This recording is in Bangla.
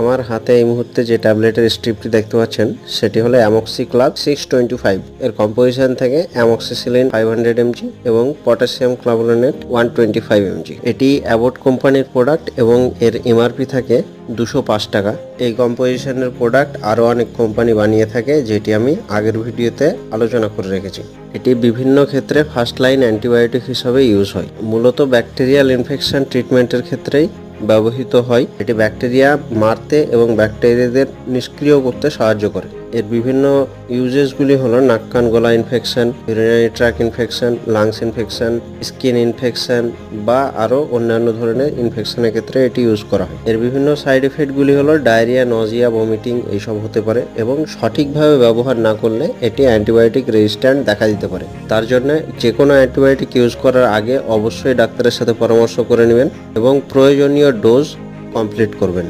আমার হাতে এই মুহূর্তে যে ট্যাবলেটের স্ট্রিপটি দেখতে পাচ্ছেন সেটি হলো অ্যামক্সিক্লাভ 625 এর কম্পোজিশন থেকে অ্যামক্সিসিলিন 500 mg এবং পটাশিয়াম ক্লাভোলিনেট 125 mg। এটি অ্যাবট কোম্পানির প্রোডাক্ট এবং এর এমআরপি থাকে 205 টাকা। এই কম্পোজিশনের প্রোডাক্ট আরও অনেক কোম্পানি বানিয়ে থাকে, যেটি আমি আগের ভিডিওতে আলোচনা করে রেখেছি। এটি বিভিন্ন ক্ষেত্রে ফার্স্ট লাইন অ্যান্টিবায়োটিক হিসাবে ইউজ হয়, মূলত ব্যাকটেরিয়াল ইনফেকশন ট্রিটমেন্টের ক্ষেত্রেই ব্যবহৃত হয়। এটি ব্যাকটেরিয়া মারতে এবং ব্যাকটেরিয়াদের নিষ্ক্রিয় করতে সাহায্য করে। এর বিভিন্ন ইউজেসগুলি হলো নাক কান গলা infection, urinary track infection, lungs infection, skin infection বা আরও অন্যান্য ধরনের ইনফেকশনের ক্ষেত্রে এটি ইউজ করা হয়। এর বিভিন্ন সাইড এফেক্টগুলি হলো ডায়রিয়া, নজিয়া, ভমিটিং এইসব হতে পারে এবং সঠিকভাবে ব্যবহার না করলে এটি অ্যান্টিবায়োটিক রেজিস্ট্যান্ট দেখা দিতে পারে। তার জন্য যে কোনো অ্যান্টিবায়োটিক ইউজ করার আগে অবশ্যই ডাক্তারের সাথে পরামর্শ করে নেবেন এবং প্রয়োজনীয় ডোজ কমপ্লিট করবেন।